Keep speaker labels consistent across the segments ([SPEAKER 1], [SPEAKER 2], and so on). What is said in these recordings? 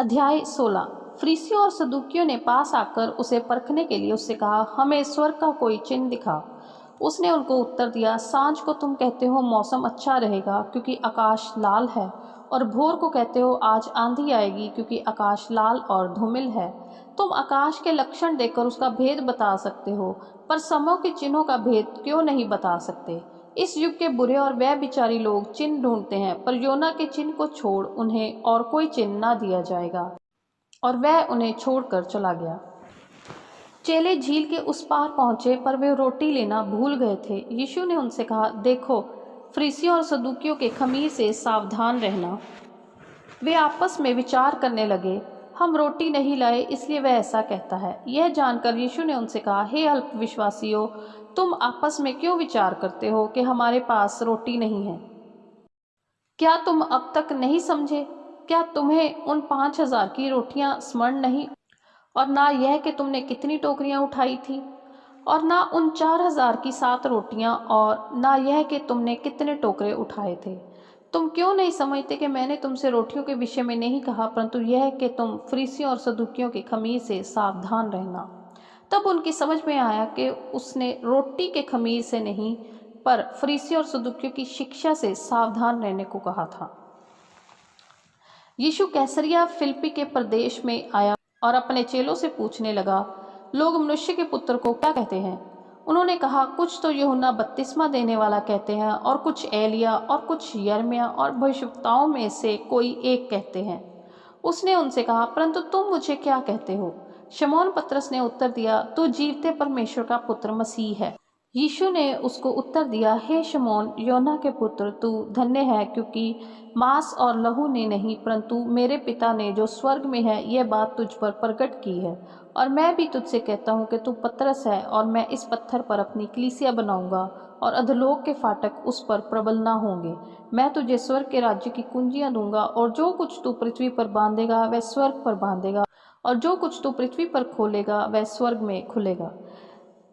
[SPEAKER 1] अध्याय 16। फरीसियों और सदूकियों ने पास आकर उसे परखने के लिए उससे कहा, हमें स्वर्ग का कोई चिन्ह दिखा। उसने उनको उत्तर दिया, सांझ को तुम कहते हो मौसम अच्छा रहेगा क्योंकि आकाश लाल है, और भोर को कहते हो आज आंधी आएगी क्योंकि आकाश लाल और धूमिल है। तुम आकाश के लक्षण देखकर उसका भेद बता सकते हो, पर समय के चिन्हों का भेद क्यों नहीं बता सकते। इस युग के बुरे और व्यभिचारी लोग चिन्ह ढूंढते हैं, पर योना के चिन्ह को छोड़ उन्हें और कोई चिन्ह ना दिया जाएगा। और वह उन्हें छोड़कर चला गया। चेले झील के उस पार पहुंचे, पर वे रोटी लेना भूल गए थे। यीशु ने उनसे कहा, देखो, फरीसियों और सदूकियों के खमीर से सावधान रहना। वे आपस में विचार करने लगे, हम रोटी नहीं लाए इसलिए वह ऐसा कहता है। यह जानकर यीशु ने उनसे कहा, हे अल्पविश्वासियों, तुम आपस में क्यों विचार करते हो कि हमारे पास रोटी नहीं है? क्या तुम अब तक नहीं समझे? क्या तुम्हें उन 5,000 की रोटियां स्मरण नहीं, और ना यह कि तुमने कितनी टोकरियां उठाई थी? और ना उन 4,000 की 7 रोटियां, और ना यह कि तुमने कितने टोकरे उठाए थे? तुम क्यों नहीं समझते कि मैंने तुमसे रोटियों के विषय में नहीं कहा, परंतु यह कि तुम फरीसियों और सदूकियों के खमीर से सावधान रहना। तब उनकी समझ में आया कि उसने रोटी के खमीर से नहीं, पर फरीसियों और सदूकियों की शिक्षा से सावधान रहने को कहा था। यीशु कैसरिया फिलिप्पी के प्रदेश में आया और अपने चेलों से पूछने लगा, लोग मनुष्य के पुत्र को क्या कहते हैं? उन्होंने कहा, कुछ तो यूहन्ना बपतिस्मा देने वाला कहते हैं, और कुछ एलिया, और कुछ यिर्मयाह और भविष्यवक्ताओं में से कोई एक कहते हैं। उसने उनसे कहा, परंतु तुम मुझे क्या कहते हो? शमौन पतरस ने उत्तर दिया, तू जीवते परमेश्वर का पुत्र मसीह है। यीशु ने उसको उत्तर दिया, हे शमौन, योना के पुत्र, तू धन्य है, क्योंकि मांस और लहू ने नहीं, परंतु मेरे पिता ने जो स्वर्ग में है यह बात तुझ पर प्रकट की है। और मैं भी तुझसे कहता हूँ कि तू पतरस है, और मैं इस पत्थर पर अपनी कलीसिया बनाऊंगा, और अधोलोक के फाटक उस पर प्रबल न होंगे। मैं तुझे स्वर्ग के राज्य की कुंजियां दूंगा, और जो कुछ तू पृथ्वी पर बांधेगा वह स्वर्ग पर बांधेगा, और जो कुछ तू पृथ्वी पर खोलेगा वह स्वर्ग में खुलेगा।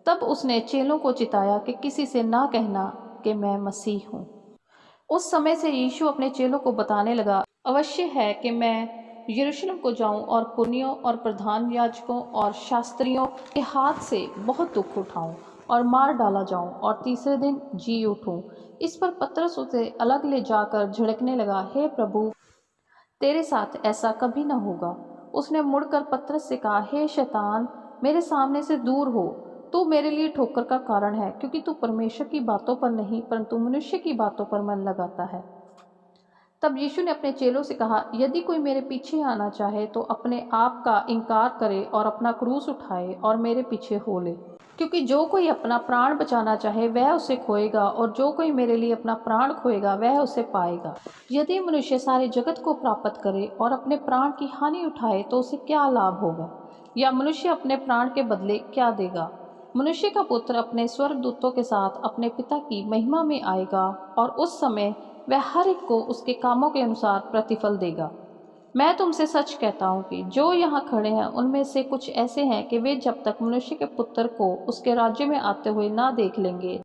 [SPEAKER 1] तब उसने चेलों को चिताया कि किसी से ना कहना कि मैं मसीह हूँ। उस समय से यीशु अपने चेलों को बताने लगा, अवश्य है कि मैं यरूशलेम को जाऊं और पुरनियों और प्रधान याजकों और शास्त्रियों के हाथ से बहुत दुख उठाऊं और मार डाला जाऊं और तीसरे दिन जी उठूं। इस पर पतरस उसे अलग ले जाकर झिड़कने लगा, हे प्रभु, तेरे साथ ऐसा कभी न होगा। उसने मुड़कर पतरस से कहा, हे शैतान, मेरे सामने से दूर हो, तू मेरे लिए ठोकर का कारण है, क्योंकि तू परमेश्वर की बातों पर नहीं परंतु मनुष्य की बातों पर मन लगाता है। तब यीशु ने अपने चेलों से कहा, यदि कोई मेरे पीछे आना चाहे तो अपने आप का इनकार करे और अपना क्रूस उठाए और मेरे पीछे हो ले। क्योंकि जो कोई अपना प्राण बचाना चाहे वह उसे खोएगा, और जो कोई मेरे लिए अपना प्राण खोएगा वह उसे पाएगा। यदि मनुष्य सारे जगत को प्राप्त करे और अपने प्राण की हानि उठाए तो उसे क्या लाभ होगा? या मनुष्य अपने प्राण के बदले क्या देगा? मनुष्य का पुत्र अपने स्वर्गदूतों के साथ अपने पिता की महिमा में आएगा, और उस समय वह हर एक को उसके कामों के अनुसार प्रतिफल देगा। मैं तुमसे सच कहता हूँ कि जो यहाँ खड़े हैं उनमें से कुछ ऐसे हैं कि वे जब तक मनुष्य के पुत्र को उसके राज्य में आते हुए ना देख लेंगे,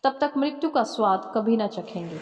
[SPEAKER 1] तब तक मृत्यु का स्वाद कभी न चखेंगे।